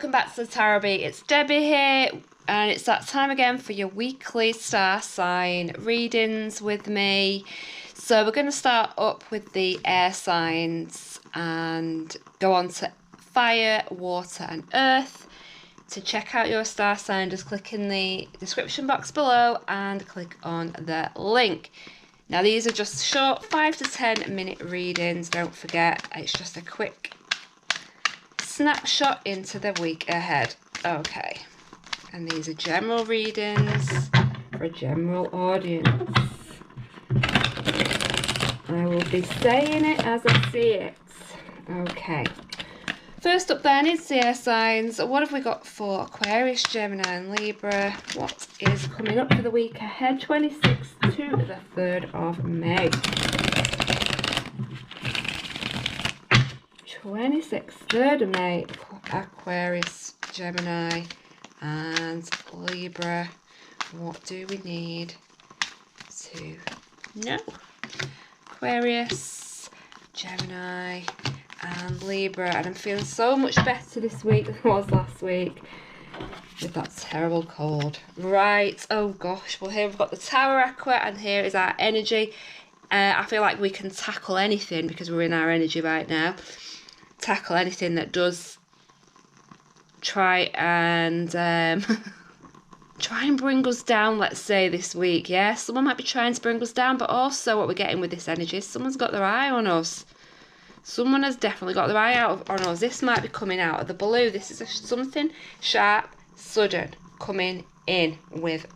welcome back to the Tarot Beat. It's Debbie here, and it's that time again for your weekly star sign readings with me. So we're going to start up with the air signs and go on to fire, water and earth. To check out your star sign, just click in the description box below and click on the link. Now these are just short 5 to 10 minute readings, don't forget. It's just a quick snapshot into the week ahead. Okay, and these are general readings for a general audience. I will be saying it as I see it. Okay, first up then is the air signs. What have we got for Aquarius, Gemini and Libra? What is coming up for the week ahead, 26th to the 3rd of May? 26th, 3rd of May, Aquarius, Gemini and Libra. What do we need to know? Aquarius, Gemini and Libra. And I'm feeling so much better this week than I was last week with that terrible cold. Right, oh gosh, well here we've got the Tower Aqua and here is our energy. I feel like we can tackle anything because we're in our energy right now. Tackle anything that does try and try and bring us down, let's say, this week. Yeah, someone might be trying to bring us down, but also what we're getting with this energy is someone's got their eye on us. Someone has definitely got their eye out on us. This might be coming out of the blue. This is something sharp, sudden coming in with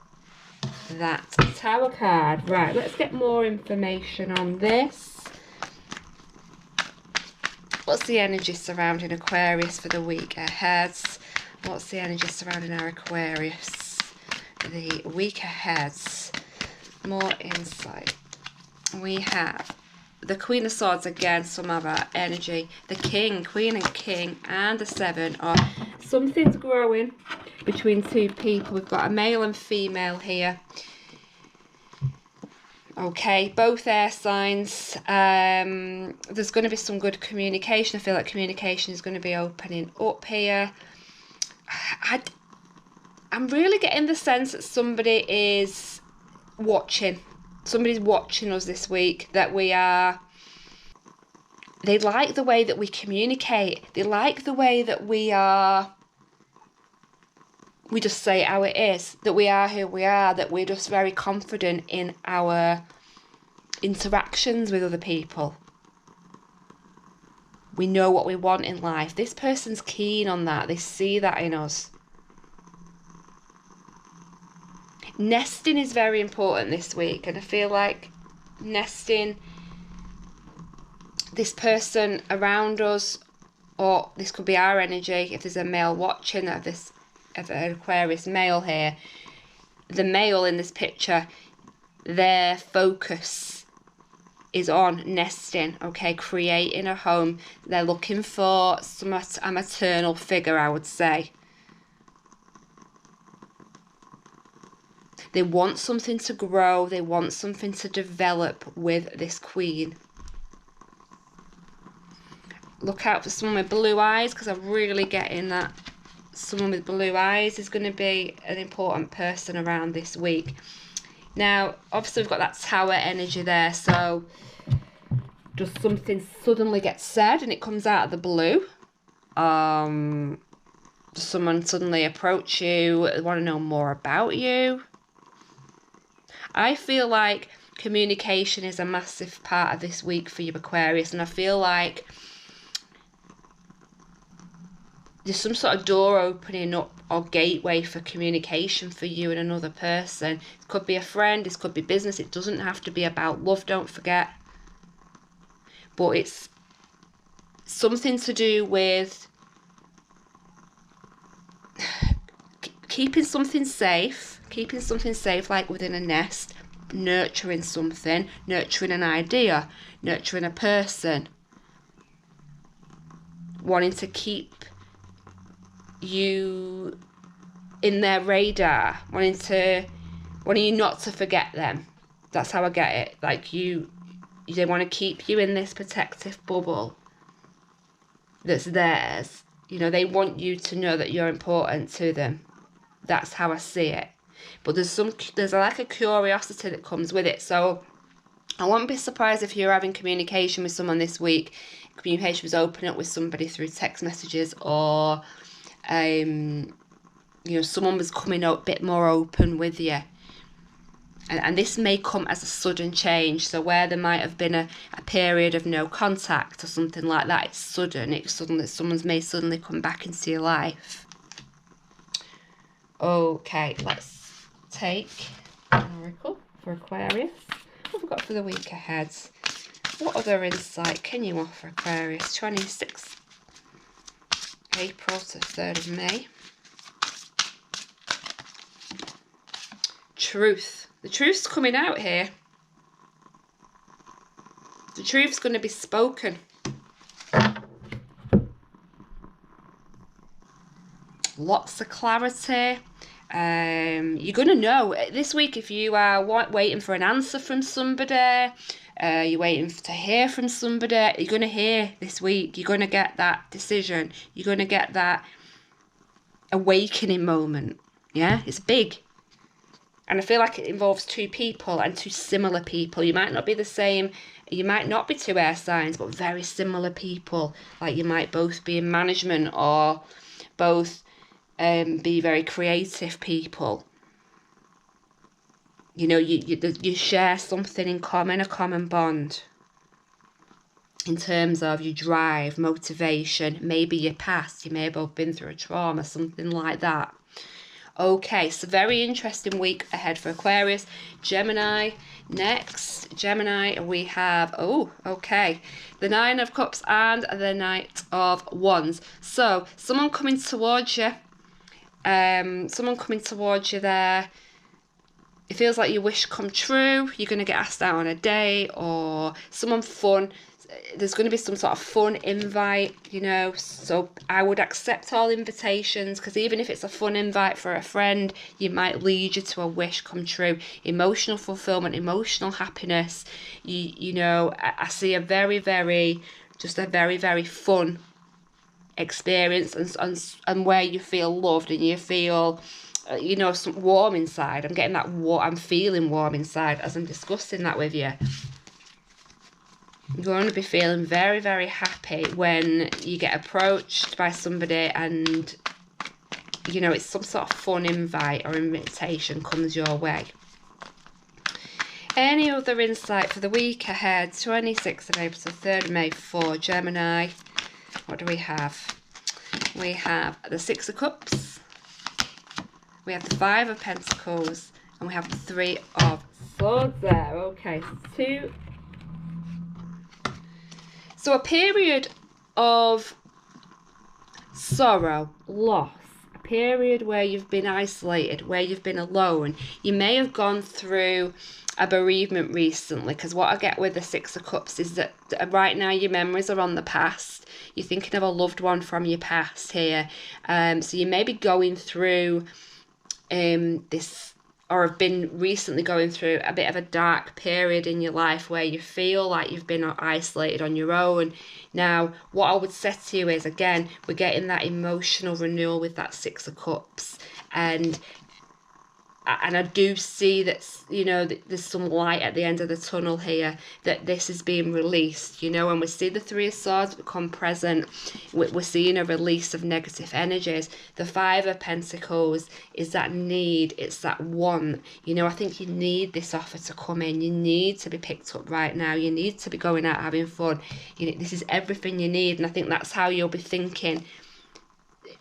that Tower card. Right, let's get more information on this. What's the energy surrounding Aquarius for the week ahead? What's the energy surrounding our Aquarius for the week ahead? More insight. We have the Queen of Swords again, some of our energy. The King, Queen and King, and the 7 are something's growing between two people. We've got a male and female here. Okay, both air signs. There's going to be some good communication. I feel like communication is going to be opening up here. I'm really getting the sense that somebody is watching. Somebody's watching us this week. That we are. They like the way that we communicate. They like the way that we are. We just say it how it is, that we are who we are, that we're just very confident in our interactions with other people. We know what we want in life. This person's keen on that. They see that in us. Nesting is very important this week, and I feel like nesting, this person around us, or this could be our energy, if there's a male watching of this, of an Aquarius male here, the male in this picture, their focus is on nesting, okay, creating a home. They're looking for a maternal figure, I would say. They want something to grow, they want something to develop with this Queen. Look out for someone with blue eyes, because I'm really getting that someone with blue eyes is going to be an important person around this week. Now, obviously we've got that Tower energy there, so just something suddenly gets said and it comes out of the blue. Does someone suddenly approach you, want to know more about you? I feel like communication is a massive part of this week for you, Aquarius, and I feel like there's some sort of door opening up or gateway for communication for you and another person. It could be a friend, this could be business. It doesn't have to be about love, don't forget. But it's something to do with keeping something safe, like within a nest, nurturing something, nurturing an idea, nurturing a person, wanting to keep you in their radar, wanting you not to forget them. That's how I get it. Like they want to keep you in this protective bubble that's theirs. You know, they want you to know that you're important to them. That's how I see it. But there's like a curiosity that comes with it. So I won't be surprised if you're having communication with someone this week. Communication was opening up with somebody through text messages, or you know, someone was coming out a bit more open with you. And this may come as a sudden change. So where there might have been a period of no contact or something like that, it's sudden. It's suddenly, someone's may suddenly come back into your life. Okay, let's take an oracle for Aquarius. What have we got for the week ahead? What other insight can you offer Aquarius? 26th April to 3rd of May. Truth. The truth's coming out here. The truth's going to be spoken. Lots of clarity. You're going to know this week if you are waiting for an answer from somebody, you're waiting to hear from somebody, you're going to hear this week. You're going to get that decision. You're going to get that awakening moment. Yeah, it's big. And I feel like it involves two people and two similar people. You might not be the same. You might not be two air signs, but very similar people. Like you might both be in management, or both be very creative people. You know, you share something in common, a common bond. In terms of your drive, motivation, maybe your past. You may have both been through a trauma, something like that. Okay, so very interesting week ahead for Aquarius. Gemini next. Gemini, we have, the Nine of Cups and the Knight of Wands. So, someone coming towards you. There. It feels like your wish come true. You're going to get asked out on a date, or someone fun. There's going to be some sort of fun invite, you know. So I would accept all invitations, because even if it's a fun invite for a friend, you might lead you to a wish come true. Emotional fulfillment, emotional happiness. You know, I see a very, very fun experience, and where you feel loved and you feel, you know, some warm inside. I'm getting that I'm feeling warm inside as I'm discussing that with you. You're going to be feeling very, very happy when you get approached by somebody and, you know, it's some sort of fun invite or invitation comes your way. Any other insight for the week ahead? 26th of April to 3rd of May for Gemini. What do we have? We have the Six of Cups. We have the Five of Pentacles. And we have the Three of Swords there. Okay, so So a period of sorrow, loss, a period where you've been isolated, where you've been alone. You may have gone through a bereavement recently, because what I get with the Six of Cups is that right now your memories are on the past. You're thinking of a loved one from your past here. So you may be going through this, or have been recently going through a bit of a dark period in your life where you feel like you've been isolated on your own. Now, what I would say to you is, again, we're getting that emotional renewal with that Six of Cups. And I do see that, you know, there's some light at the end of the tunnel here, that this is being released, you know. And we see the Three of Swords become present. We're seeing a release of negative energies. The Five of Pentacles is that need, it's that want. You know, I think you need this offer to come in. You need to be picked up right now. You need to be going out having fun. You know, this is everything you need. And I think that's how you'll be thinking,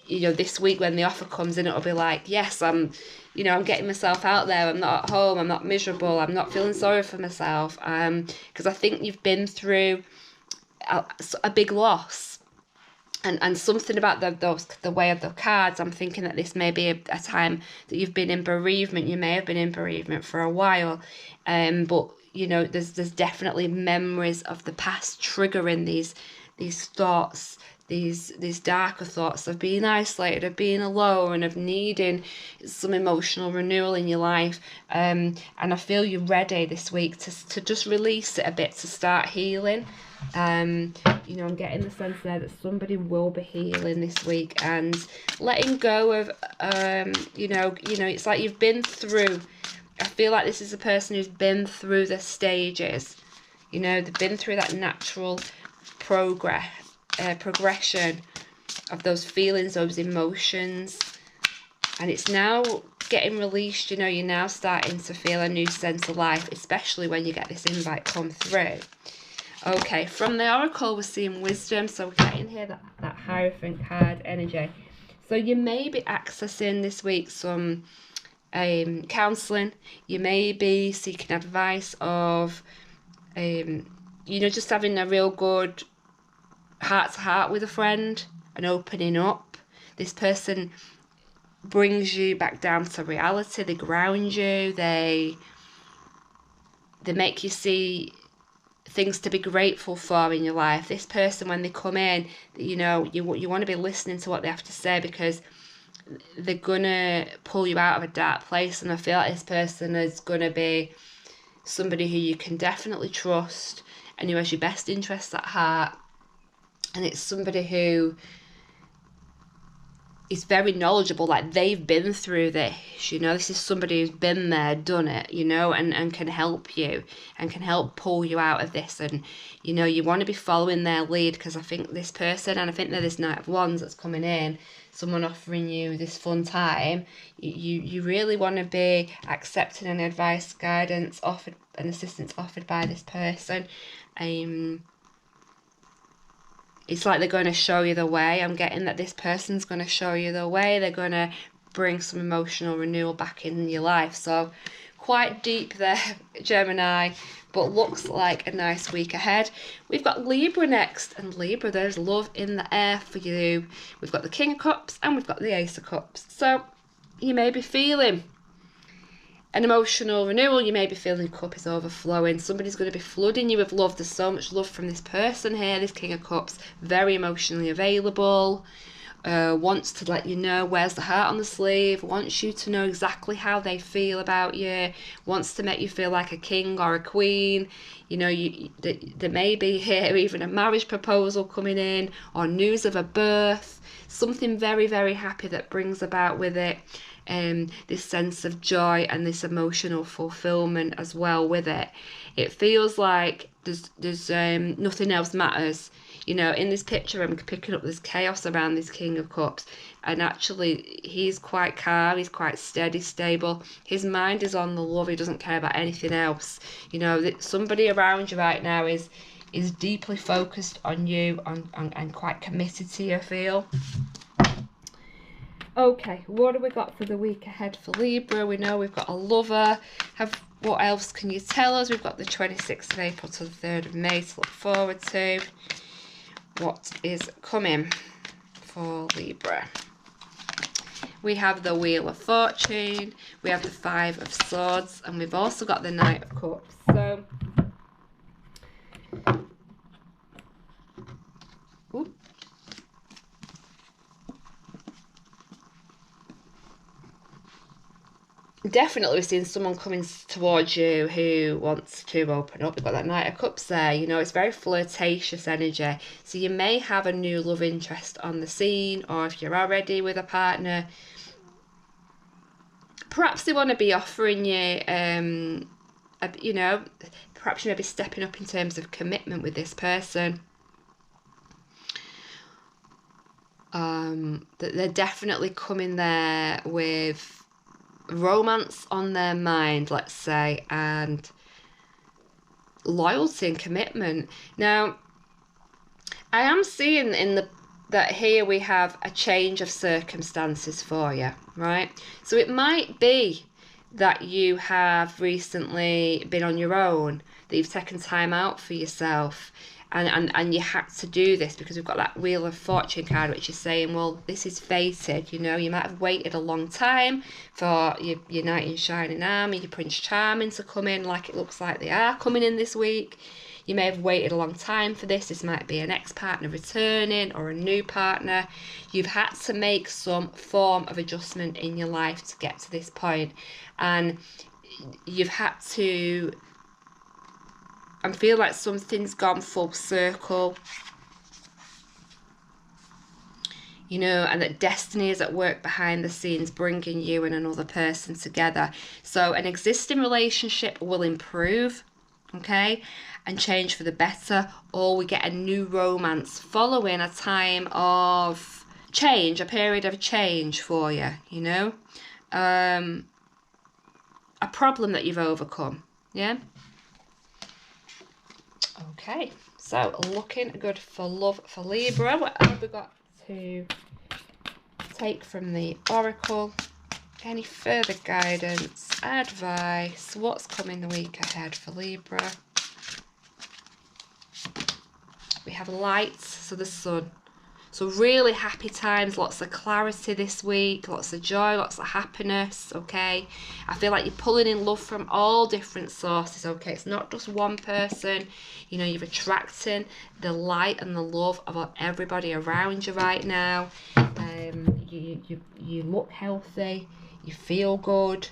you know, this week when the offer comes in. It'll be like, yes, I'm getting myself out there. I'm not at home. I'm not miserable. I'm not feeling sorry for myself. Because I think you've been through a big loss, and something about the way of the cards. I'm thinking that this may be a time that you've been in bereavement. You may have been in bereavement for a while, but you know, there's definitely memories of the past triggering these thoughts, these darker thoughts of being isolated, of being alone, of needing some emotional renewal in your life. And I feel you're ready this week to just release it a bit, to start healing. You know, I'm getting the sense there that somebody will be healing this week and letting go of, you know, it's like you've been through. I feel like this is a person who's been through the stages. You know, they've been through that natural progression of those feelings, those emotions, and it's now getting released. You know, you're now starting to feel a new sense of life, especially when you get this invite come through. Okay, from the Oracle, we're seeing wisdom, so we're getting here that Hierophant card energy. So you may be accessing this week some counselling. You may be seeking advice of, you know, just having a real good heart-to-heart with a friend and opening up. This person brings you back down to reality. They ground you. They make you see things to be grateful for in your life. This person, when they come in, you know, you want to be listening to what they have to say, because they're gonna pull you out of a dark place. And I feel like this person is gonna be somebody who you can definitely trust and who has your best interests at heart. And it's somebody who is very knowledgeable, like they've been through this, you know. This is somebody who's been there, done it, you know, and can help you and can help pull you out of this. And, you know, you want to be following their lead, because I think this person, and I think they're this Knight of Wands that's coming in, someone offering you this fun time, you really want to be accepting any advice, guidance offered, and assistance offered by this person. It's like they're going to show you the way. I'm getting that this person's going to show you the way. They're going to bring some emotional renewal back in your life. So quite deep there, Gemini, but looks like a nice week ahead. We've got Libra next, and Libra, there's love in the air for you. We've got the King of Cups and we've got the Ace of Cups. So you may be feeling an emotional renewal. You may be feeling your cup is overflowing. Somebody's going to be flooding you with love. There's so much love from this person here, this King of Cups. Very emotionally available. Wants to let you know, wears the heart on the sleeve. Wants you to know exactly how they feel about you. Wants to make you feel like a king or a queen. You know, there may be here even a marriage proposal coming in, or news of a birth. Something very, very happy that brings about with it this sense of joy and this emotional fulfillment as well with it. It feels like there's nothing else matters. You know, in this picture I'm picking up this chaos around this King of Cups, and actually he's quite calm, he's quite steady, stable. His mind is on the love, he doesn't care about anything else. You know, somebody around you right now is deeply focused on you and quite committed to you, I feel. Okay, what have we got for the week ahead for Libra? We know we've got a lover. What else can you tell us? We've got the 26th of April to the 3rd of May to look forward to. What is coming for Libra? We have the Wheel of Fortune, we have the 5 of Swords, and we've also got the Knight of Cups. So, definitely we're seeing someone coming towards you who wants to open up. We've got that Knight of Cups there. You know, it's very flirtatious energy. So you may have a new love interest on the scene, or if you're already with a partner, perhaps they want to be offering you, you know, perhaps you may be stepping up in terms of commitment with this person. They're definitely coming there with romance on their mind, let's say, and loyalty and commitment. Now, I am seeing that here we have a change of circumstances for you, right? So it might be that you have recently been on your own, that you've taken time out for yourself, and you had to do this because we've got that Wheel of Fortune card, which is saying, well, this is fated. You know, you might have waited a long time for your knight in shining armour, your Prince Charming to come in, like it looks like they are coming in this week. You may have waited a long time for this. This might be an ex-partner returning or a new partner. You've had to make some form of adjustment in your life to get to this point, and you've had to, I feel like something's gone full circle, you know, and that destiny is at work behind the scenes, bringing you and another person together. So an existing relationship will improve, okay, and change for the better, or we get a new romance following a time of change, a period of change for you, you know, a problem that you've overcome, yeah. Okay, so looking good for love for Libra. What have we got to take from the Oracle? Any further guidance, advice? What's coming the week ahead for Libra? We have light, so the sun. So really happy times, lots of clarity this week, lots of joy, lots of happiness, okay? I feel like you're pulling in love from all different sources, okay? It's not just one person, you know, you're attracting the light and the love of everybody around you right now. You look healthy, you feel good,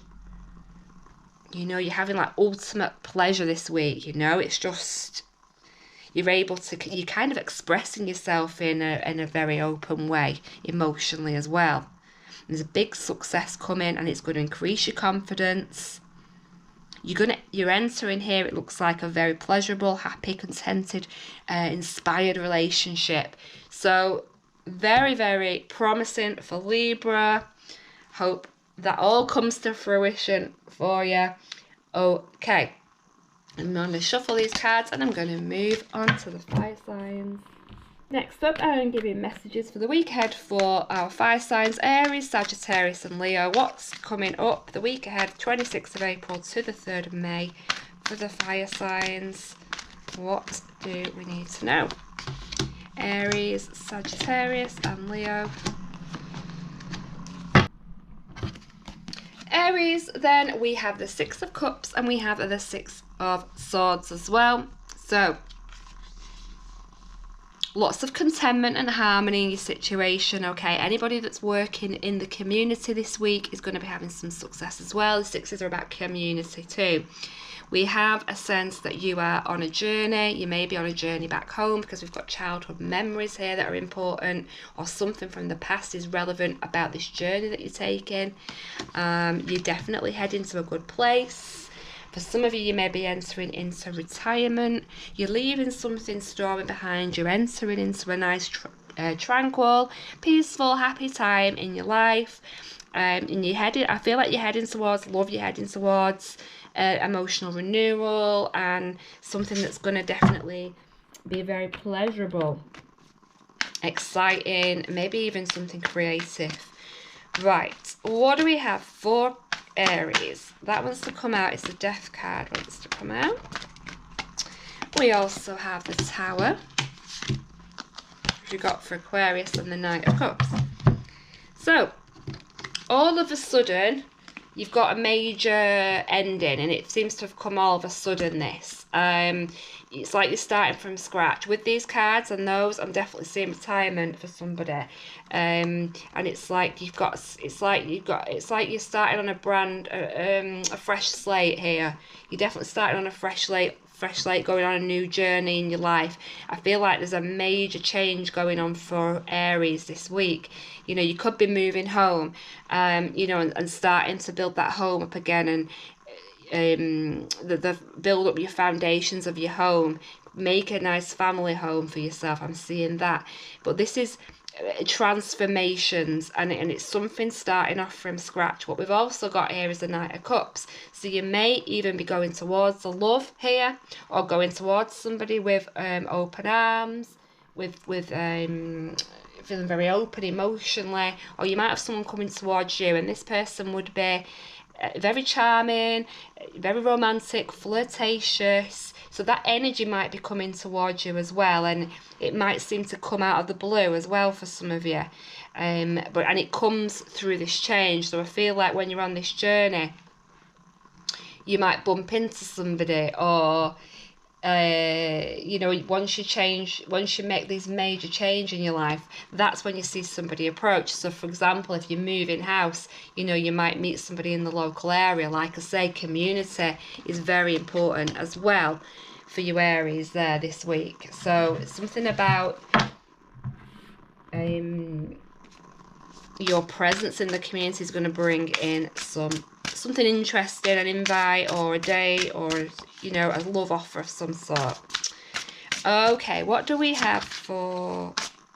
you know, you're having like ultimate pleasure this week, you know, it's just, you're able to, you're kind of expressing yourself in a very open way, emotionally as well. There's a big success coming, and it's going to increase your confidence. You're entering here, it looks like a very pleasurable, happy, contented, inspired relationship. So very, very promising for Libra. Hope that all comes to fruition for you. Okay. I'm going to shuffle these cards and I'm going to move on to the fire signs. Next up, I'm going to give you messages for the week ahead for our fire signs, Aries, Sagittarius and Leo. What's coming up the week ahead, 26th of April to the 3rd of May for the fire signs. What do we need to know? Aries, Sagittarius and Leo. Aries, then we have the Six of Cups and we have the Six of Swords as well. So lots of contentment and harmony in your situation, okay? Anybody that's working in the community this week is going to be having some success as well. The sixes are about community too. We have a sense that you are on a journey. You may be on a journey back home because we've got childhood memories here that are important, or something from the past is relevant about this journey that you're taking. You're definitely heading to a good place. For some of you, you may be entering into retirement. You're leaving something stormy behind. You're entering into a nice, tranquil, peaceful, happy time in your life. And you're heading, I feel like you're heading towards love. You're heading towards emotional renewal and something that's going to definitely be very pleasurable, exciting, maybe even something creative. Right, what do we have for Aries? That wants to come out. It's the Death card wants to come out. We also have the Tower, which we got for Aquarius, and the Knight of Cups. So all of a sudden you've got a major ending, and it seems to have come all of a sudden, this. It's like you're starting from scratch. With these cards and those, I'm definitely seeing retirement for somebody. And it's like you're starting on a fresh slate here. You're definitely starting on a fresh slate, going on a new journey in your life. I feel like there's a major change going on for Aries this week. You know, you could be moving home, you know, and starting to build that home up again, and build up your foundations of your home, make a nice family home for yourself. I'm seeing that. But this is transformations, and it's something starting off from scratch. What we've also got here is the Knight of Cups. So you may even be going towards the love here, or going towards somebody with open arms, with feeling very open emotionally, or you might have someone coming towards you, and this person would be very charming, very romantic, flirtatious. So that energy might be coming towards you as well, and it might seem to come out of the blue as well for some of you. And it comes through this change. So I feel like when you're on this journey, you might bump into somebody, or you know, once you make these major change in your life, that's when you see somebody approach. So for example, if you move in house, you know, you might meet somebody in the local area. Like I say, community is very important as well for you Aries there this week. So something about your presence in the community is going to bring in something interesting, an invite or a date, or, you know, a love offer of some sort. Okay, what do we have for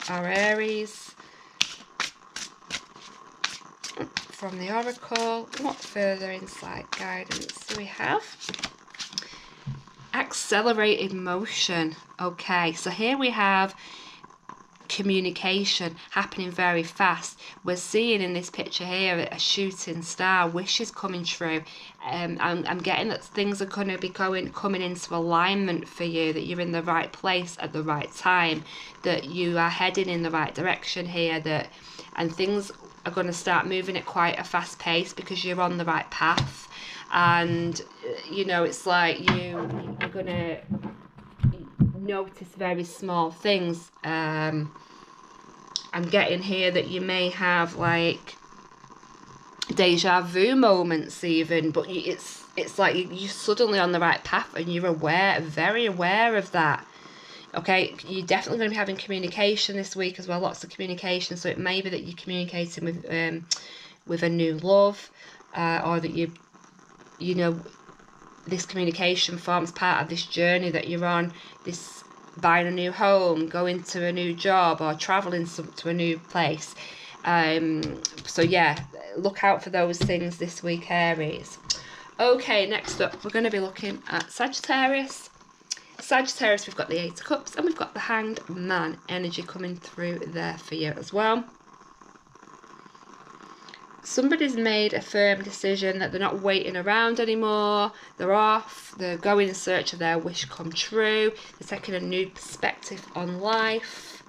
our Aries from the Oracle? What further insight guidance do we have? Accelerated motion. Okay, so here we have communication happening very fast. We're seeing in this picture here a shooting star, wishes coming true. I'm getting that things are going to be coming into alignment for you, that you're in the right place at the right time, that you are heading in the right direction here, and things are going to start moving at quite a fast pace because you're on the right path. And you know, it's like you're going to notice very small things. I'm getting here that you may have like deja vu moments even, but it's like you're suddenly on the right path and you're very aware of that. Okay, you're definitely going to be having communication this week as well, lots of communication. So it may be that you're communicating with a new love, or that you know, this communication forms part of this journey that you're on, this buying a new home, going to a new job, or traveling to a new place. So yeah, look out for those things this week, Aries. Okay, next up, we're going to be looking at Sagittarius. Sagittarius, we've got the Eight of Cups and we've got the Hanged Man energy coming through there for you as well. Somebody's made a firm decision that they're not waiting around anymore. They're off. They're going in search of their wish come true. They're taking a new perspective on life,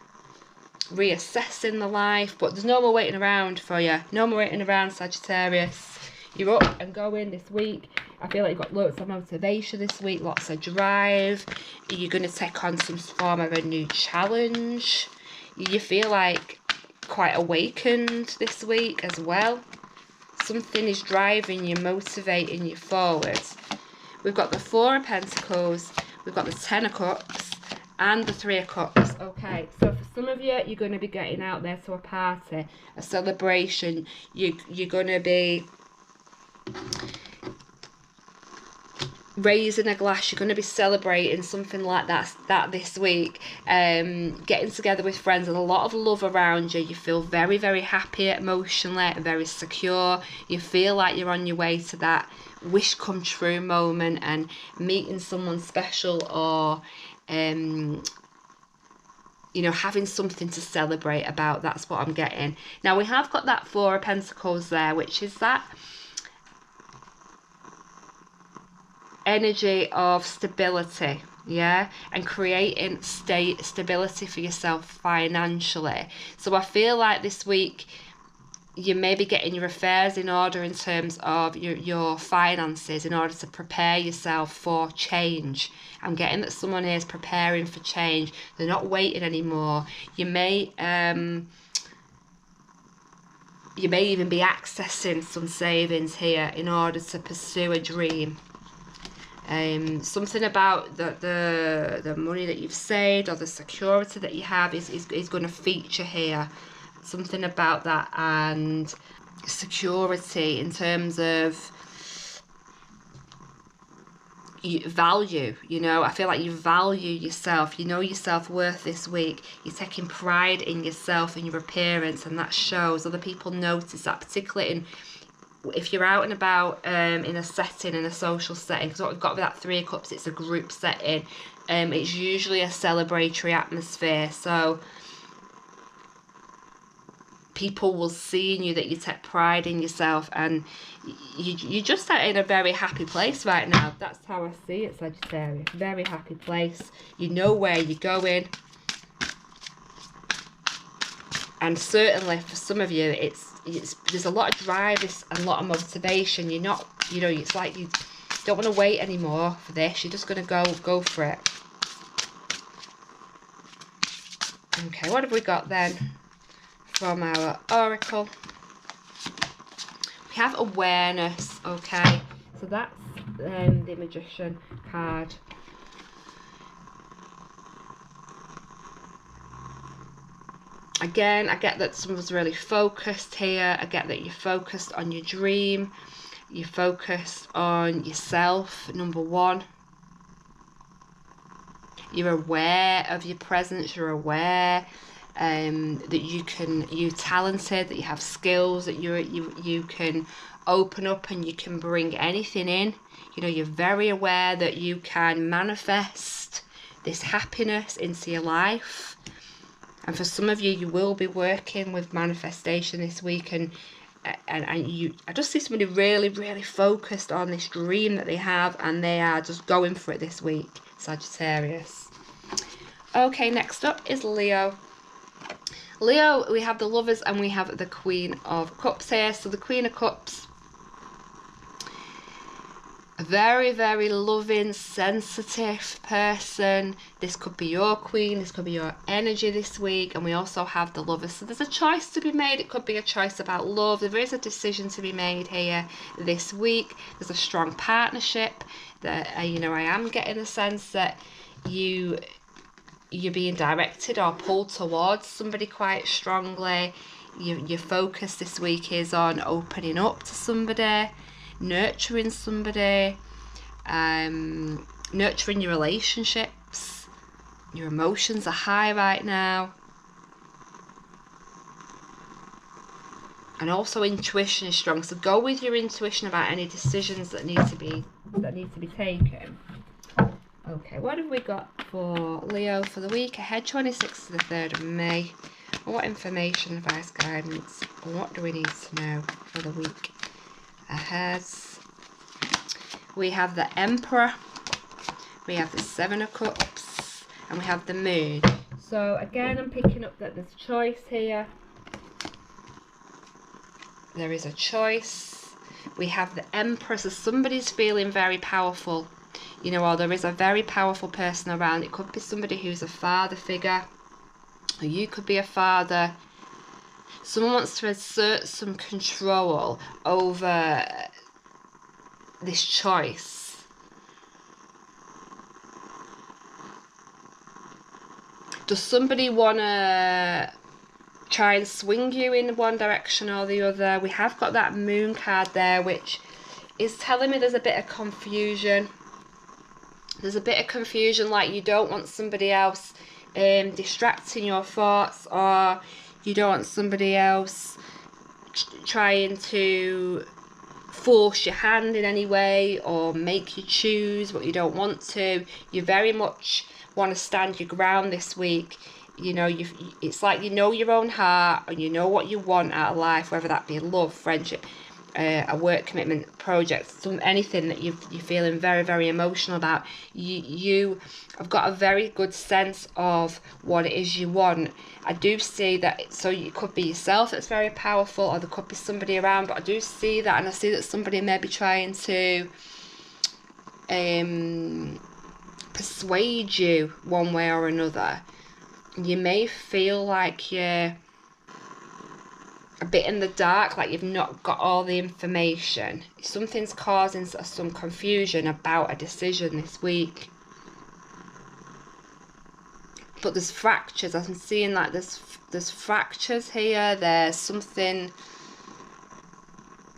reassessing the life. But there's no more waiting around for you. No more waiting around, Sagittarius. You're up and going this week. I feel like you've got lots of motivation this week, lots of drive. You're going to take on some form of a new challenge. You feel like quite awakened this week as well. Something is driving you, motivating you forward. We've got the Four of Pentacles, we've got the Ten of Cups, and the Three of Cups. Okay, so for some of you, you're going to be getting out there to a party, a celebration. You're going to be raising a glass, you're going to be celebrating something like that this week, getting together with friends, and a lot of love around you. You feel very, very happy emotionally, very secure. You feel like you're on your way to that wish come true moment and meeting someone special, or you know, having something to celebrate about. That's what I'm getting. Now we have got that Four of Pentacles there, which is that energy of stability, yeah, and creating stability for yourself financially. So I feel like this week you may be getting your affairs in order in terms of your finances, in order to prepare yourself for change. I'm getting that someone is preparing for change. They're not waiting anymore. You may even be accessing some savings here in order to pursue a dream. Something about the money that you've saved, or the security that you have is going to feature here. Something about that, and security in terms of value. You know, I feel like you value yourself. You know your self-worth this week. You're taking pride in yourself and your appearance, and that shows. Other people notice that, particularly if you're out and about in a setting, in a social setting. Because what we've got with that Three of Cups, it's a group setting. It's usually a celebratory atmosphere. So people will see in you that you take pride in yourself, and you're just in a very happy place right now. That's how I see it, Sagittarius. Very happy place. You know where you're going. And certainly for some of you, there's a lot of drive, there's a lot of motivation. You're not, you know, it's like you don't want to wait anymore for this. You're just going to go for it. Okay, what have we got then from our oracle? We have awareness. Okay, so that's the Magician card. Again, I get that someone's really focused here. I get that you're focused on your dream. You're focused on yourself, number one. You're aware of your presence. You're aware that you're talented, that you have skills, that you can open up and you can bring anything in. You know, you're very aware that you can manifest this happiness into your life. And for some of you, you will be working with manifestation this week, and I just see somebody really, really focused on this dream that they have, and they are just going for it this week, Sagittarius. Okay, next up is Leo. Leo, we have the Lovers and we have the Queen of Cups here. So the Queen of Cups, a very, very loving, sensitive person. This could be your queen, this could be your energy this week. And we also have the Lovers. So there's a choice to be made. It could be a choice about love. There is a decision to be made here this week. There's a strong partnership that, you know, I am getting the sense that you're being directed or pulled towards somebody quite strongly. Your focus this week is on opening up to somebody, nurturing somebody, nurturing your relationships. Your emotions are high right now, and also intuition is strong. So go with your intuition about any decisions that need to be taken. Okay, what have we got for Leo for the week ahead, 26th to the 3rd of May? What information, advice, guidance, and what do we need to know for the week ahead? We have the Emperor, we have the Seven of Cups, and we have the Moon. So again, I'm picking up that there's choice here. There is a choice. We have the Emperor, so somebody's feeling very powerful. You know, or there is a very powerful person around. It could be somebody who's a father figure, or you could be a father. Someone wants to assert some control over this choice. Does somebody want to try and swing you in one direction or the other? We have got that Moon card there, which is telling me there's a bit of confusion. There's a bit of confusion, like you don't want somebody else distracting your thoughts, or you don't want somebody else trying to force your hand in any way or make you choose what you don't want to. You very much want to stand your ground this week. You know, it's like you know your own heart and you know what you want out of life, whether that be love, friendship, a work commitment, project, anything that you're feeling very, very emotional about. You have got a very good sense of what it is you want. I do see that, so it could be yourself that's very powerful, or there could be somebody around, but I do see that, and I see that somebody may be trying to persuade you one way or another. You may feel like you're a bit in the dark, like you've not got all the information. Something's causing some confusion about a decision this week. But there's fractures. I'm seeing like there's fractures here. There's something.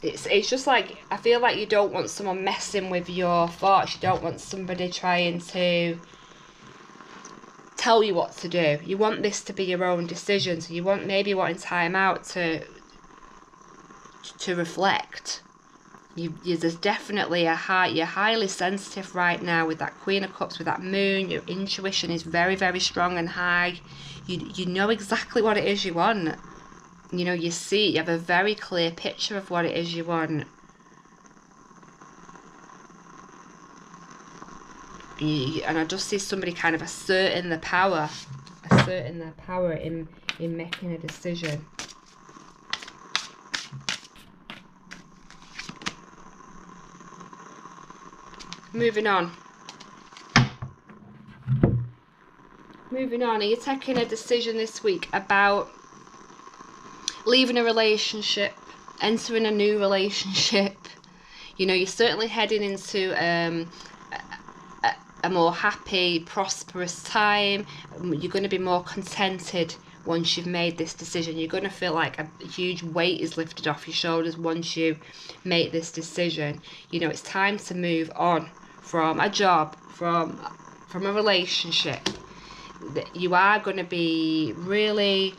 It's just like, I feel like you don't want someone messing with your thoughts. You don't want somebody trying to tell you what to do. You want this to be your own decision. So you want wanting time out to reflect. There's definitely you're highly sensitive right now with that Queen of Cups, with that Moon. Your intuition is very, very strong and high. You know exactly what it is you want. You know, you have a very clear picture of what it is you want. And I just see somebody kind of asserting their power in making a decision. Moving on. Are you taking a decision this week about leaving a relationship, entering a new relationship? You know, you're certainly heading into a more happy, prosperous time. You're going to be more contented once you've made this decision. You're going to feel like a huge weight is lifted off your shoulders once you make this decision. You know, it's time to move on from a job, from a relationship. You are going to be really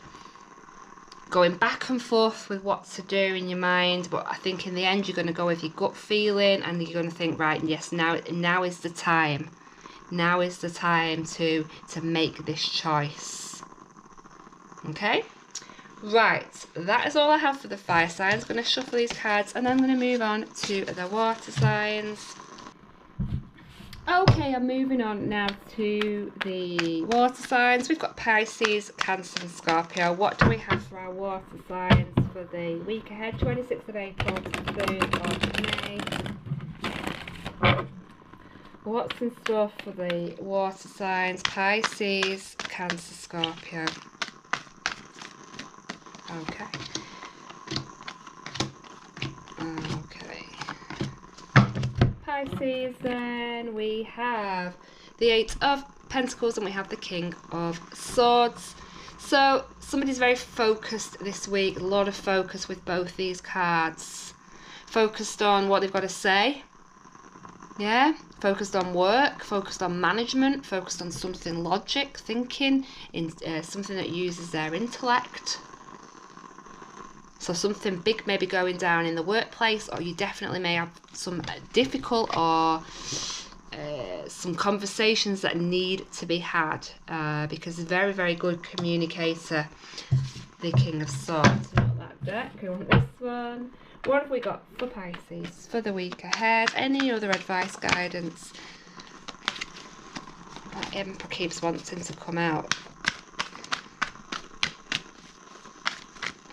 going back and forth with what to do in your mind, but I think in the end you're going to go with your gut feeling, and you're going to think, right, yes, now is the time. Now is the time to make this choice. Okay? Right, that is all I have for the fire signs. I'm going to shuffle these cards and I'm going to move on to the water signs. Okay, I'm moving on now to the water signs. We've got Pisces, Cancer and Scorpio. What do we have for our water signs for the week ahead? 26th of April to the 3rd of May. What's in store for the water signs? Pisces, Cancer, Scorpio. Okay. Pisces, then we have the 8 of Pentacles and we have the King of Swords. So somebody's very focused this week, a lot of focus with both these cards. Focused on what they've got to say, yeah, focused on work, focused on management, focused on something logic, thinking, in something that uses their intellect. So something big may be going down in the workplace, or you definitely may have some difficult or some conversations that need to be had, because he's a very, very good communicator, the King of Swords. Not that deck, I want this one. What have we got for Pisces for the week ahead? Any other advice, guidance? That Emperor keeps wanting to come out.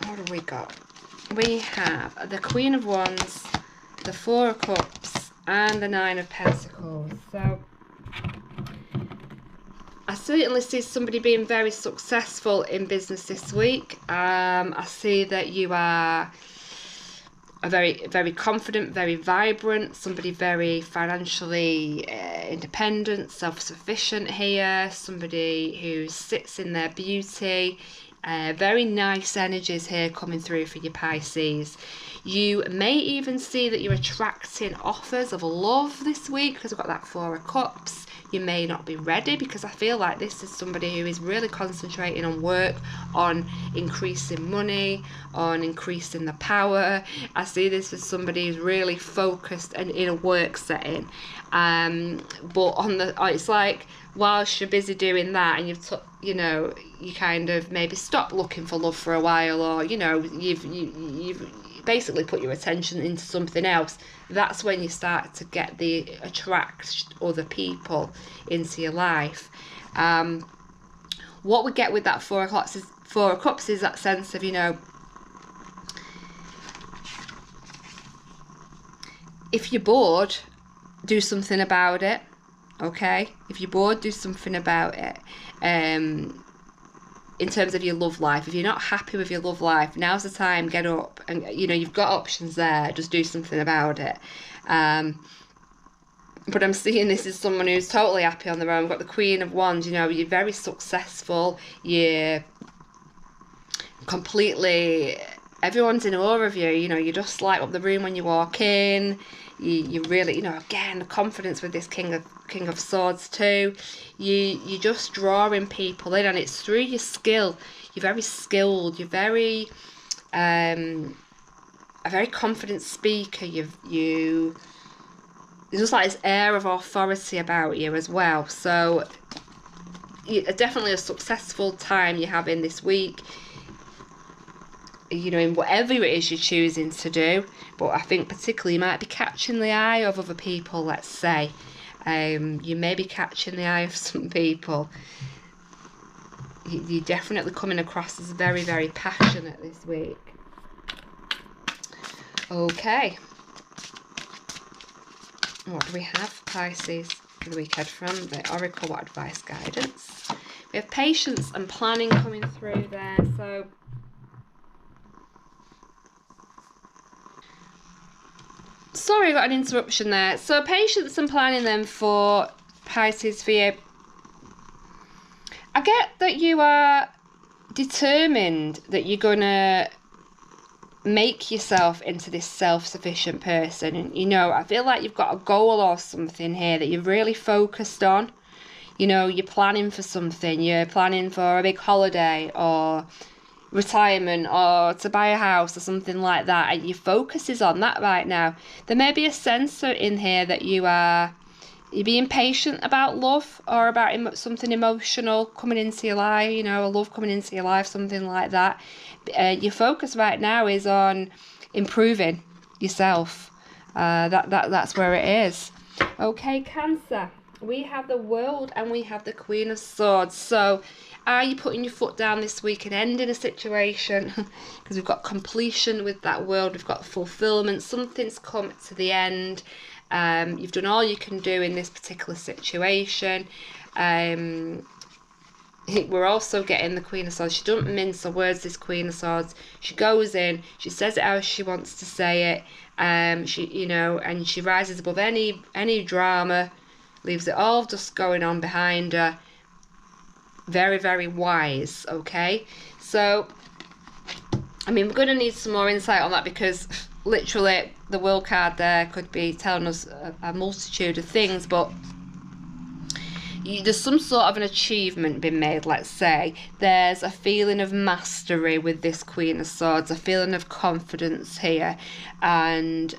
What have we got? We have the Queen of Wands, the Four of Cups, and the Nine of Pentacles. So I certainly see somebody being very successful in business this week. I see that you are a very, very confident, very vibrant, somebody very financially independent, self-sufficient here, somebody who sits in their beauty. Very nice energies here coming through for your Pisces. You may even see that you're attracting offers of love this week because we've got that Four of Cups. You may not be ready because I feel like this is somebody who is really concentrating on work, on increasing money, on increasing the power. I see this as somebody who's really focused and in a work setting. But on the, it's like whilst you're busy doing that and you kind of maybe stop looking for love for a while, or you've basically put your attention into something else. That's when you start to attract other people into your life. What we get with that Four of Cups is that sense of, if you're bored, do something about it. Okay, if you're bored, do something about it. In terms of your love life, if you're not happy with your love life, now's the time. Get up, and you've got options there. Just do something about it. But I'm seeing this as someone who's totally happy on their own. We've got the Queen of Wands. You're very successful. You're completely, everyone's in awe of you. You just light up the room when you walk in. You really, again, the confidence with this King of Swords too. You're just drawing people in, and it's through your skill. You're very skilled. You're very, a very confident speaker. There's just like this air of authority about you as well. So, definitely a successful time you're having this week. you know, in whatever it is you're choosing to do. But I think particularly you might be catching the eye of other people, let's say. You may be catching the eye of some people. You're definitely coming across as very, very passionate this week. Okay. What do we have, Pisces, for the week ahead from the Oracle? What advice, guidance? We have patience and planning coming through there. So sorry, I got an interruption there. So patience and planning then for Pisces for you. I get that you are determined that you're going to make yourself into this self-sufficient person. And, you know, I feel like you've got a goal or something here that you're really focused on. You know, you're planning for something. You're planning for a big holiday or retirement or to buy a house or something like that. And your focus is on that right now. There may be a sense in here that you're being patient about love or about something emotional coming into your life, you know, a love coming into your life, something like that. Your focus right now is on improving yourself. That's where it is. Okay, Cancer. We have the World and we have the Queen of Swords. So are you putting your foot down this week and ending a situation? Because we've got completion with that World. We've got fulfillment. Something's come to the end. You've done all you can do in this particular situation. We're also getting the Queen of Swords. She doesn't mince her words, this Queen of Swords. She goes in, she says it how she wants to say it. She, you know, and she rises above any drama, leaves it all just going on behind her. Very, very wise, okay? So, I mean, we're going to need some more insight on that because literally the World card there could be telling us a multitude of things, but there's some sort of an achievement been made, let's say. There's a feeling of mastery with this Queen of Swords, a feeling of confidence here, and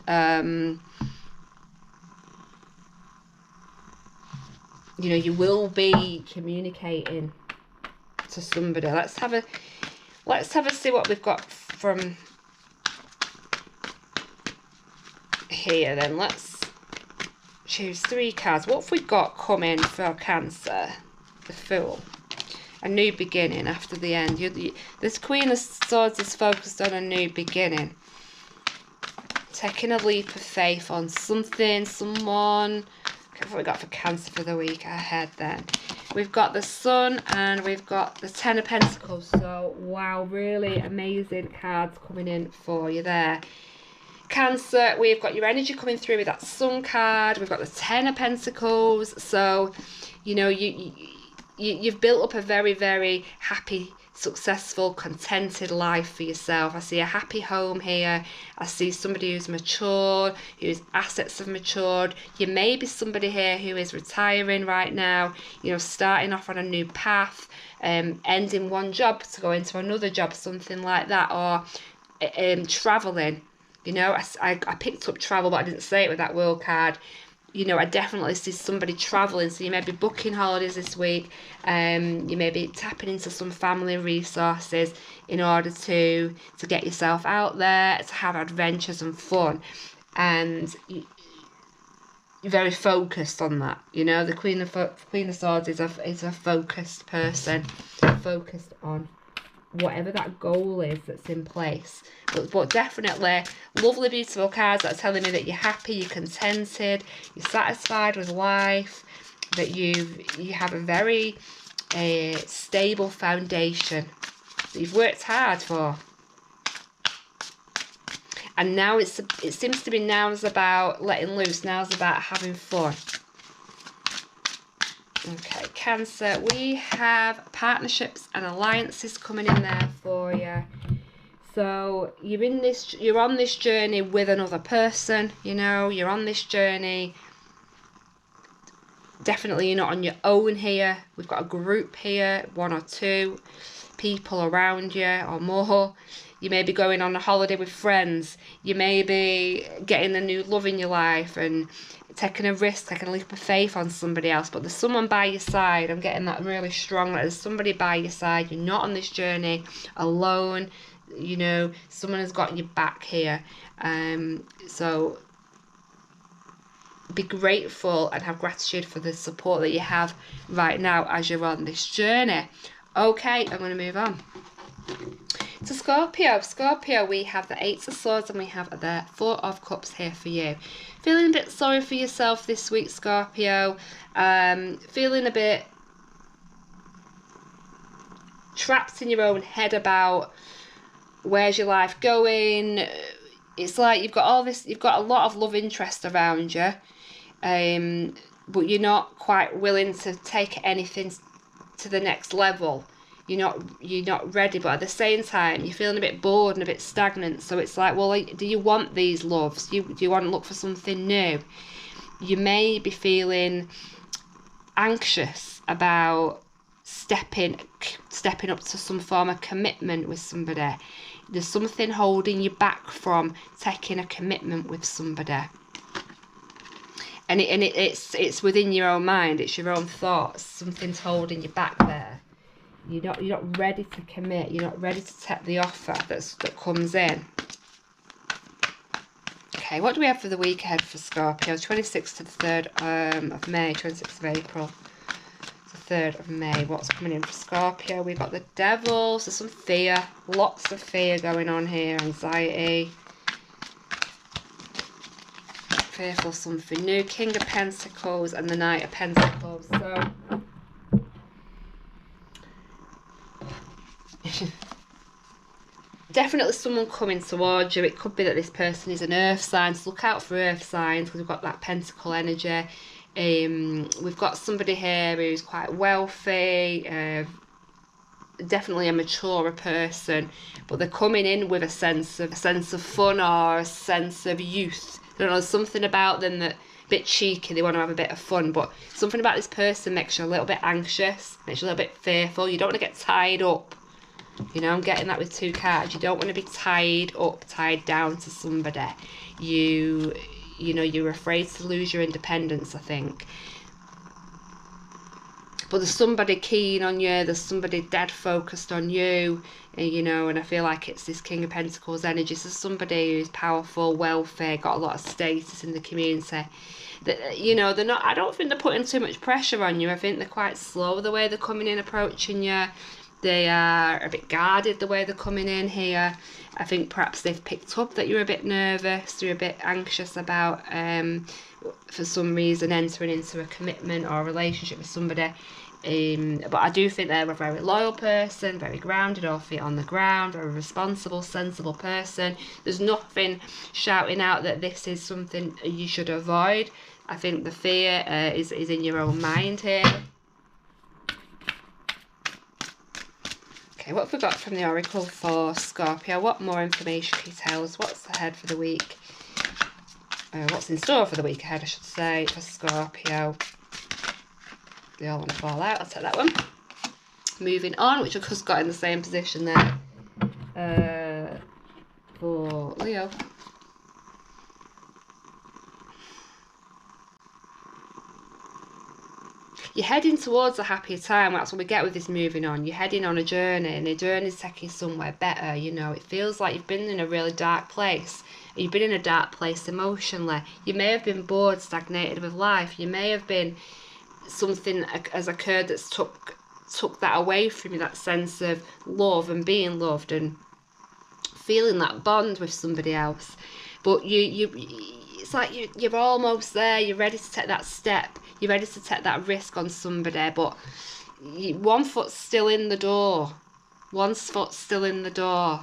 you know, you will be communicating to somebody. Let's have a see what we've got from here then. Let's choose 3 cards. What have we got coming for Cancer? The Fool. A new beginning after the end. This Queen of Swords is focused on a new beginning. Taking a leap of faith on something, someone. What have we got for Cancer for the week ahead then? We've got the Sun and we've got the Ten of Pentacles. So, wow, really amazing cards coming in for you there. Cancer, we've got your energy coming through with that Sun card. We've got the Ten of Pentacles. So, you know, you've built up a very, very happy, successful, contented life for yourself. I see a happy home here. I see somebody who's matured, whose assets have matured. You may be somebody here who is retiring right now, you know, starting off on a new path, ending one job to go into another job, something like that, or traveling. You know, I picked up travel, but I didn't say it with that World card. You know, I definitely see somebody travelling. So you may be booking holidays this week. You may be tapping into some family resources in order to get yourself out there, to have adventures and fun. And you're very focused on that. You know, the Queen of Swords is a focused person, focused on whatever that goal is that's in place. But definitely lovely, beautiful cards that are telling me that you're happy, you're contented, you're satisfied with life, that you have a very stable foundation that you've worked hard for. And now it seems to be now's about letting loose, now's about having fun. Okay, Cancer, we have partnerships and alliances coming in there for you. So you're on this journey with another person, you know, you're on this journey. Definitely you're not on your own here. We've got a group here, 1 or 2 people around you or more. You may be going on a holiday with friends. You may be getting a new love in your life and taking a risk, taking a leap of faith on somebody else. But there's someone by your side. I'm getting that really strong. That there's somebody by your side. You're not on this journey alone. You know, someone has got your back here. So be grateful and have gratitude for the support that you have right now as you're on this journey. Okay, I'm going to move on to Scorpio. Scorpio, we have the Eight of Swords and we have the Four of Cups here for you. Feeling a bit sorry for yourself this week, Scorpio. Feeling a bit trapped in your own head about where's your life going. It's like you've got a lot of love interest around you, but you're not quite willing to take anything to the next level. You're not ready, but at the same time you're feeling a bit bored and a bit stagnant. So it's like, well, do you want these loves? Do you want to look for something new? You may be feeling anxious about stepping up to some form of commitment with somebody. There's something holding you back from taking a commitment with somebody, and it's within your own mind. It's your own thoughts. Something's holding you back there. You're not ready to commit. You're not ready to take the offer that comes in. Okay, what do we have for the week ahead for Scorpio? 26th to the 3rd of May, 26th of April. 3rd of May. What's coming in for Scorpio? We've got the Devil, so some fear, lots of fear going on here, anxiety, fearful something new. King of Pentacles and the Knight of Pentacles. So definitely someone coming towards you. It could be that this person is an earth sign, so look out for earth signs because we've got that pentacle energy. We've got somebody here who's quite wealthy, definitely a mature person, but they're coming in with a sense of fun or a sense of youth. I don't know, something about them that a bit cheeky, they want to have a bit of fun, but something about this person makes you a little bit anxious, makes you a little bit fearful. You don't want to get tied up. You know, I'm getting that with 2 cards. You don't want to be tied down to somebody. You know, you're afraid to lose your independence, I think. But there's somebody keen on you. There's somebody dead focused on you. You know, and I feel like it's this King of Pentacles energy. So somebody who's powerful, wealthy, got a lot of status in the community. That, you know, they're not. I don't think they're putting too much pressure on you. I think they're quite slow the way they're coming in, approaching you. They are a bit guarded the way they're coming in here. I think perhaps they've picked up that you're a bit nervous, you're a bit anxious about, for some reason, entering into a commitment or a relationship with somebody. But I do think they're a very loyal person, very grounded, all feet on the ground, very responsible, sensible person. There's nothing shouting out that this is something you should avoid. I think the fear is in your own mind here. Okay, what have we got from the Oracle for Scorpio? What more information can you tell us? What's ahead for the week? What's in store for the week ahead, I should say, for Scorpio? They all want to fall out. I'll take that one. Moving on, which I've just got in the same position there for Leo. You're heading towards a happier time. That's what we get with this moving on. You're heading on a journey, and the journey's taking you somewhere better. You know, it feels like you've been in a really dark place. You've been in a dark place emotionally. You may have been bored, stagnated with life. You may have been, something has occurred that's took that away from you, that sense of love and being loved and feeling that bond with somebody else. But it's like you're almost there. You're ready to take that step. You're ready to take that risk on somebody, but one foot's still in the door. One foot's still in the door.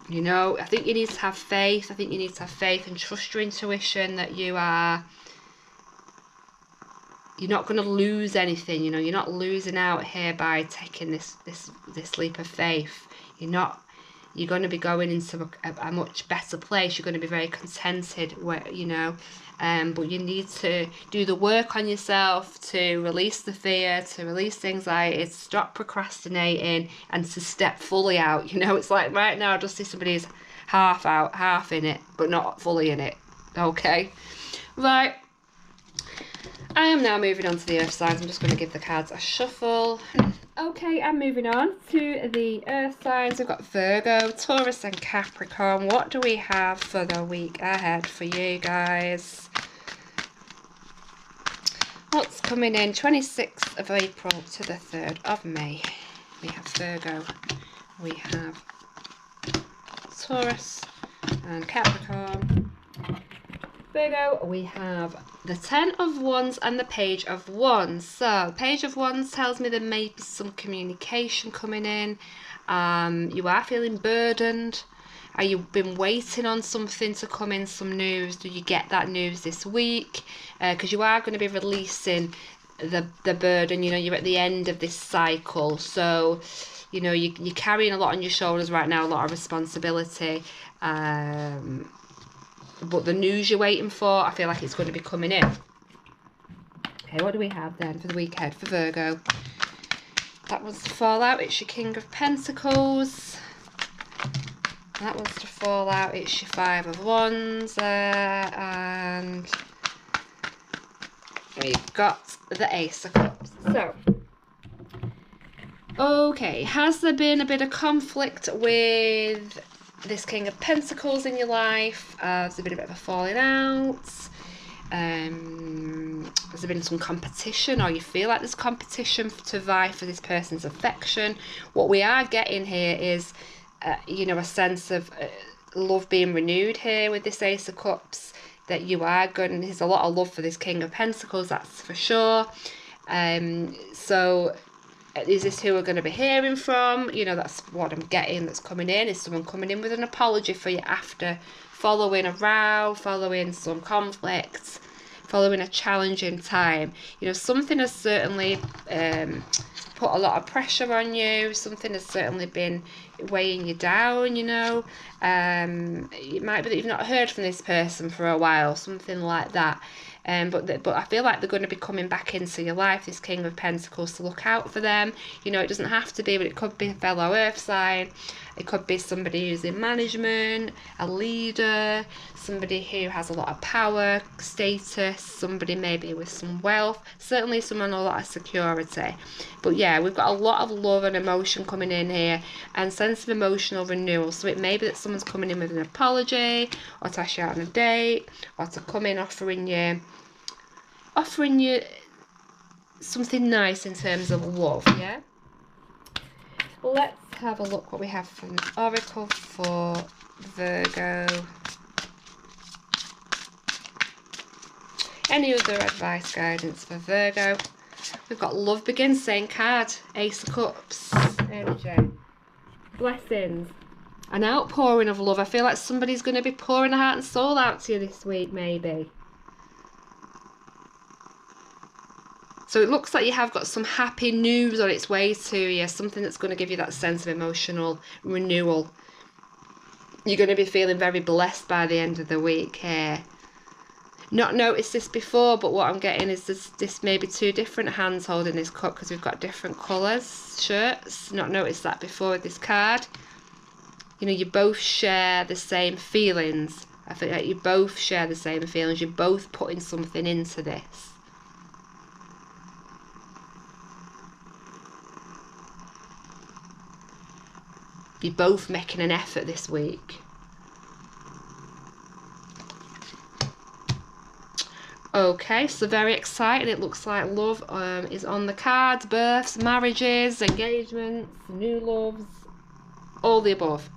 You know, I think you need to have faith. I think you need to have faith and trust your intuition that you're not going to lose anything. You know, you're not losing out here by taking this leap of faith. You're going to be going into a much better place. You're going to be very contented, you know. But you need to do the work on yourself to release the fear, to release the anxiety, to stop procrastinating and to step fully out. You know, it's like right now I just see somebody who's half out, half in it, but not fully in it. Okay. Right. I am now moving on to the earth signs. I'm just going to give the cards a shuffle. Okay, I'm moving on to the earth signs. We've got Virgo, Taurus and Capricorn. What do we have for the week ahead for you guys? What's coming in 26th of April to the 3rd of May? We have Virgo, we have Taurus and Capricorn. Virgo, we have the 10 of Wands and the Page of Wands. So, Page of Wands tells me there may be some communication coming in. You are feeling burdened. Are you been waiting on something to come in, some news? Do you get that news this week? Because you are going to be releasing the burden. You know, you're at the end of this cycle. So, you know, you're carrying a lot on your shoulders right now, a lot of responsibility. But the news you're waiting for, I feel like it's going to be coming in. Okay, what do we have then for the week ahead for Virgo? That was to fall out. It's your King of Pentacles. That was to fall out. It's your 5 of Wands there. And we've got the Ace of Cups. So, okay, has there been a bit of conflict with this King of Pentacles in your life? Has there been a bit of a falling out? Has there been some competition, or you feel like there's competition to vie for this person's affection? What we are getting here is, you know, a sense of love being renewed here with this Ace of Cups. That you are going, there's a lot of love for this King of Pentacles, that's for sure. So is this who we're going to be hearing from? You know, that's what I'm getting that's coming in. Is someone coming in with an apology for you after following a row, following some conflict, following a challenging time? You know, something has certainly put a lot of pressure on you. Something has certainly been weighing you down, you know. It might be that you've not heard from this person for a while, something like that. But I feel like they're going to be coming back into your life, this King of Pentacles, to look out for them. You know, it doesn't have to be, but it could be a fellow earth sign. It could be somebody who's in management, a leader, somebody who has a lot of power, status, somebody maybe with some wealth, certainly someone with a lot of security. But yeah, we've got a lot of love and emotion coming in here, and sense of emotional renewal. So it may be that someone's coming in with an apology, or to ask you out on a date, or to come in offering you something nice in terms of love, yeah? Let's have a look what we have from the Oracle for Virgo. Any other advice, guidance for Virgo? We've got Love Begins, same card, Ace of Cups, energy, blessings, an outpouring of love. I feel like somebody's going to be pouring their heart and soul out to you this week, maybe. So it looks like you have got some happy news on its way to you, something that's going to give you that sense of emotional renewal. You're going to be feeling very blessed by the end of the week here. Not noticed this before, but what I'm getting is this maybe two different hands holding this cup, because we've got different colours, shirts. Not noticed that before with this card. You know, you both share the same feelings. I think like you both share the same feelings. You're both putting something into this. You're both making an effort this week. Okay, so very excited. It looks like love is on the cards. Births, marriages, engagements, new loves, all the above.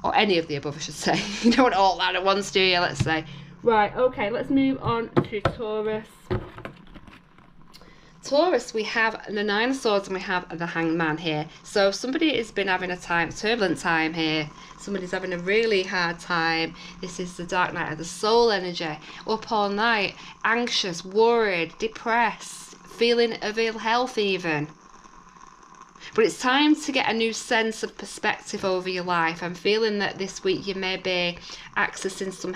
Or any of the above, I should say. You don't want all that at once, do you? Let's say. Right, okay, let's move on to Taurus. Taurus, we have the Nine of Swords and we have the Hanged Man here. So somebody has been having a turbulent time here. Somebody's having a really hard time. This is the dark night of the soul energy. Up all night, anxious, worried, depressed, feeling of ill health even. But it's time to get a new sense of perspective over your life. I'm feeling that this week you may be accessing some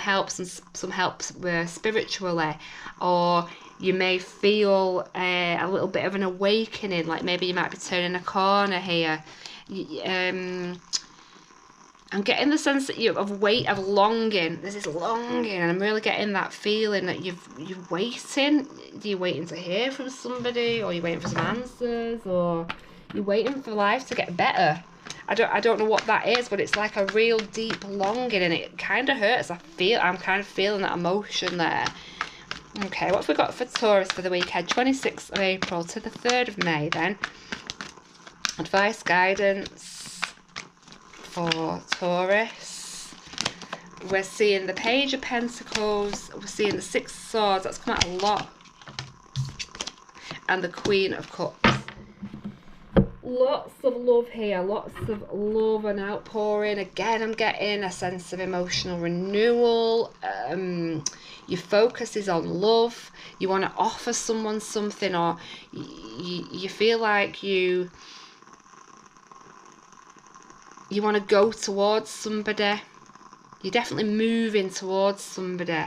help spiritually, or you may feel a little bit of an awakening, like maybe you might be turning a corner here. I'm getting the sense that of longing. There's this longing, and I'm really getting that feeling that you're waiting. You're waiting to hear from somebody, or you're waiting for some answers, or you're waiting for life to get better. I don't know what that is, but it's like a real deep longing, and it kind of hurts. I'm kind of feeling that emotion there. Okay, what have we got for Taurus for the weekend? 26th of April to the 3rd of May then. Advice, guidance for Taurus. We're seeing the Page of Pentacles. We're seeing the Six of Swords. That's come out a lot. And the Queen of Cups. Lots of love here. Lots of love and outpouring. Again, I'm getting a sense of emotional renewal. Your focus is on love. You want to offer someone something, or you feel like you want to go towards somebody. You're definitely moving towards somebody.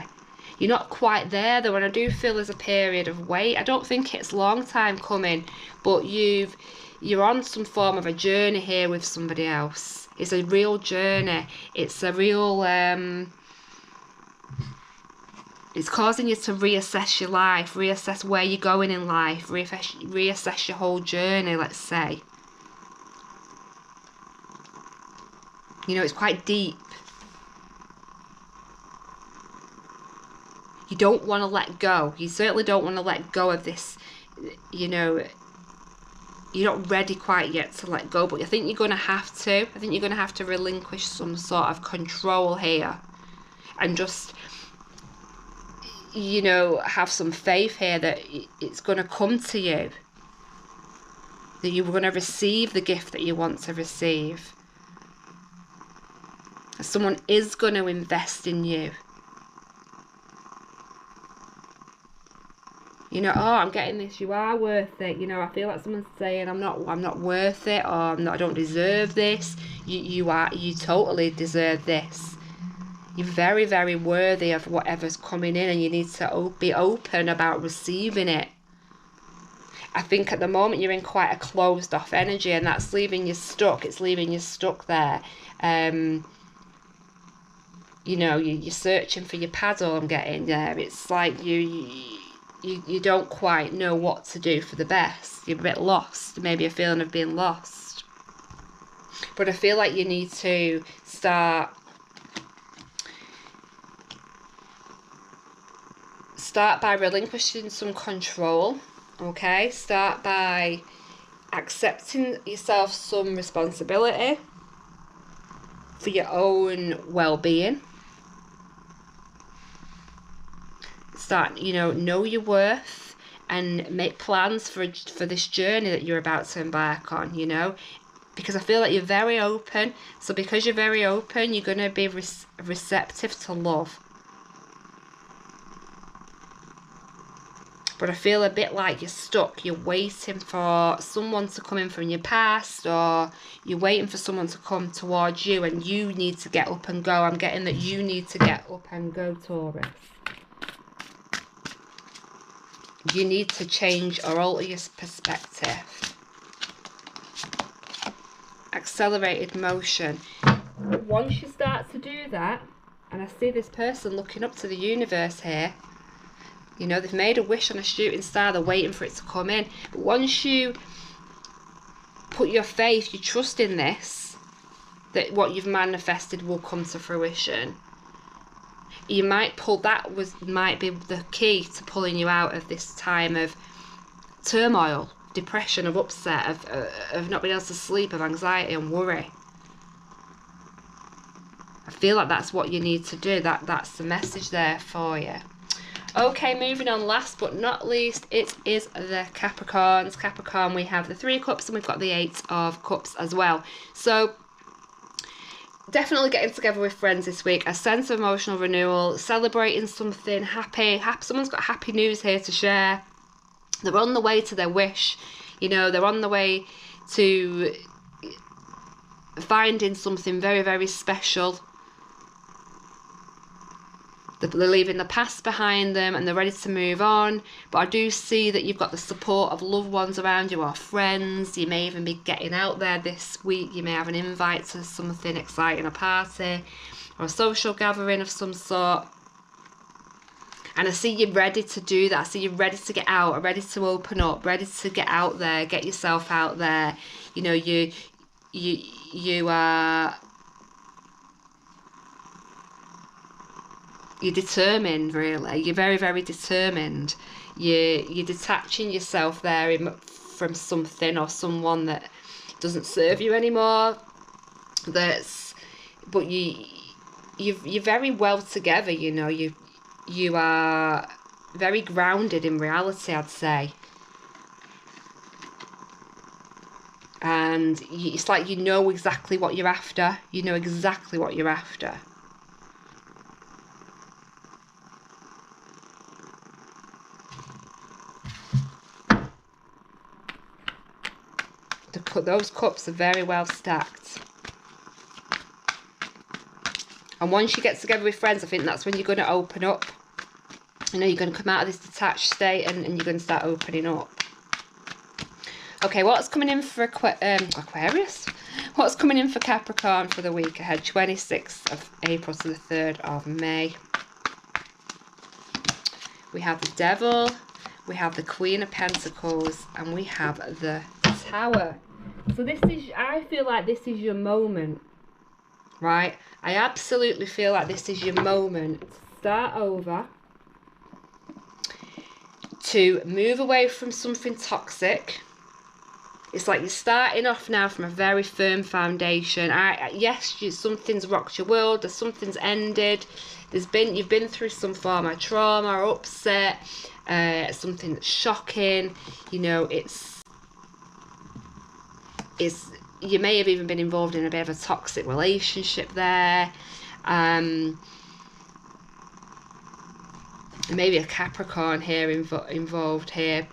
You're not quite there though, and I do feel there's a period of wait. I don't think it's a long time coming, but you're on some form of a journey here with somebody else. It's a real journey. It's a real it's causing you to reassess your life, reassess where you're going in life, reassess your whole journey, let's say. You know, it's quite deep. You don't want to let go. You certainly don't want to let go of this, you know. You're not ready quite yet to let go, but I think you're going to have to. I think you're going to have to relinquish some sort of control here. And just, you know, have some faith here that it's going to come to you. That you're going to receive the gift that you want to receive. Someone is going to invest in you. You know, oh, I'm getting this, you are worth it. You know, I feel like someone's saying I'm not worth it, or I don't deserve this. You totally deserve this. You're very, very worthy of whatever's coming in, and you need to be open about receiving it. I think at the moment you're in quite a closed off energy, and that's leaving you stuck. It's leaving you stuck there. You know, you're searching for your paddle, I'm getting there. It's like you don't quite know what to do for the best. You're a bit lost, maybe a feeling of being lost. But I feel like you need to start by relinquishing some control, okay? Start by accepting yourself some responsibility for your own well-being. Start, you know your worth, and make plans for this journey that you're about to embark on, you know, because I feel like you're very open. So because you're very open, you're going to be receptive to love. But I feel a bit like you're stuck. You're waiting for someone to come in from your past, or you're waiting for someone to come towards you, and you need to get up and go. I'm getting that you need to get up and go, Taurus. You need to change or alter your perspective. Accelerated motion. Once you start to do that, and I see this person looking up to the universe here, you know, they've made a wish on a shooting star, they're waiting for it to come in. But once you put your faith, your trust in this, that what you've manifested will come to fruition, you might might be the key to pulling you out of this time of turmoil, depression, of upset, of not being able to sleep, of anxiety and worry. I feel like that's what you need to do. That's the message there for you. Okay, moving on, last but not least, it is the Capricorns. Capricorn, we have the 3 of Cups and we've got the 8 of Cups as well. So definitely getting together with friends this week, a sense of emotional renewal, celebrating something happy. Someone's got happy news here to share. They're on the way to their wish, you know, they're on the way to finding something very, very special. They're leaving the past behind them and they're ready to move on. But I do see that you've got the support of loved ones around you or friends. You may even be getting out there this week. You may have an invite to something exciting, a party or a social gathering of some sort. And I see you ready to do that. I see you ready to get out, ready to open up, ready to get out there, get yourself out there. You know, you are... You're determined, really. You're very, very determined. You're detaching yourself there from something or someone that doesn't serve you anymore. But you're very well together. You know, you are very grounded in reality, I'd say. And it's like you know exactly what you're after. You know exactly what you're after. Those cups are very well stacked. And once you get together with friends, I think that's when you're going to open up. You know, you're going to come out of this detached state and you're going to start opening up. Okay, what's coming in for Aquarius? What's coming in for Capricorn for the week ahead? 26th of April to the 3rd of May. We have the Devil, we have the Queen of Pentacles, and we have the Tower. So this is, I feel like this is your moment, right? I absolutely feel like this is your moment to start over, to move away from something toxic. It's like you're starting off now from a very firm foundation. Yes, something's rocked your world, something's ended. You've been through some form of trauma or upset, something that's shocking. You know, you may have even been involved in a bit of a toxic relationship there. Maybe a Capricorn here involved here.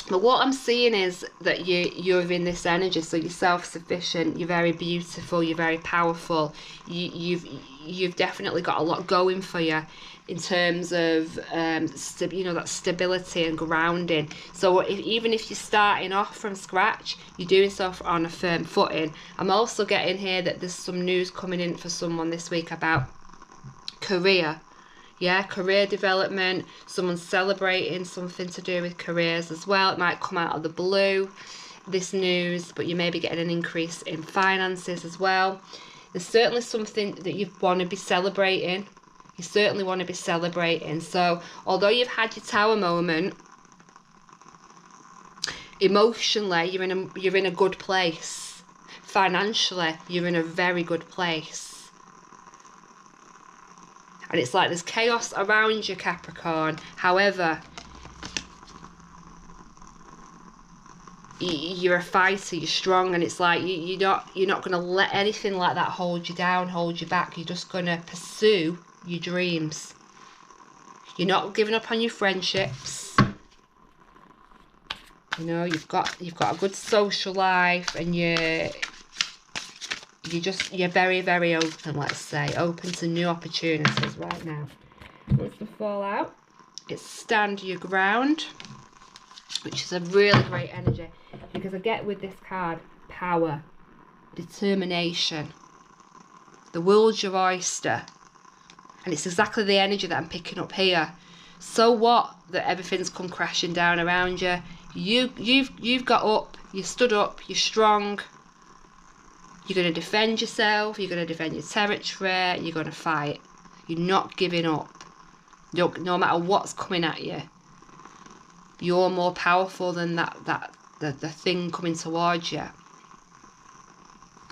But what I'm seeing is that you're in this energy, so you're self-sufficient, you're very beautiful, you're very powerful. You've definitely got a lot going for you in terms of you know, that stability and grounding. So even if you're starting off from scratch, you're doing so on a firm footing. I'm also getting here that there's some news coming in for someone this week about career. Yeah, career development, someone's celebrating something to do with careers as well. It might come out of the blue, this news, but you may be getting an increase in finances as well. There's certainly something that you want to be celebrating. You certainly want to be celebrating. So, although you've had your Tower moment, emotionally, you're in a good place. Financially, you're in a very good place. And it's like there's chaos around you, Capricorn. However, you're a fighter, you're strong, and it's like you're not going to let anything like that hold you down, hold you back. You're just going to pursue your dreams. You're not giving up on your friendships. You know, you've got a good social life, and you're very, very open, let's say. Open to new opportunities right now. What's the fallout? It's stand your ground, which is a really great energy. Because I get with this card, power, determination. The world's your oyster. And it's exactly the energy that I'm picking up here. So what that everything's come crashing down around you? You've got up, you stood up, you're strong. You're going to defend yourself, you're going to defend your territory, you're going to fight. You're not giving up. No matter what's coming at you. You're more powerful than the thing coming towards you.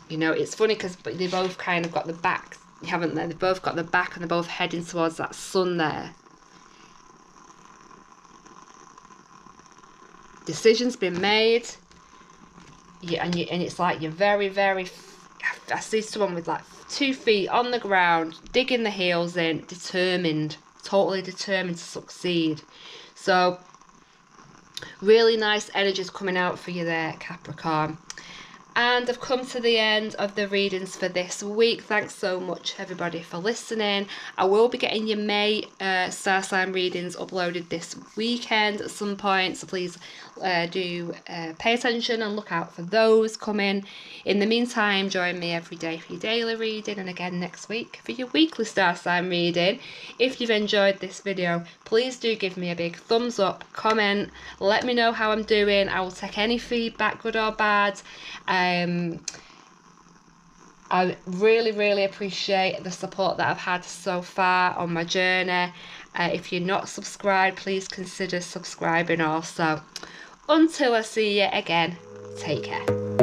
You know, it's funny because they both kind of got the back, haven't they? They've both got the back and they're both heading towards that sun there. Decision's been made. Yeah, and it's like you're very, very... I see someone with like 2 feet on the ground, digging the heels in, determined, totally determined to succeed. So, really nice energies coming out for you there, Capricorn. And I've come to the end of the readings for this week. Thanks so much everybody for listening. I will be getting your May star sign readings uploaded this weekend at some point, so please do pay attention and look out for those coming. In the meantime, join me every day for your daily reading, and again next week for your weekly star sign reading. If you've enjoyed this video, please do give me a big thumbs up, comment, let me know how I'm doing. I will take any feedback, good or bad. I really appreciate the support that I've had so far on my journey. If you're not subscribed, please consider subscribing also. Until I see you again, take care.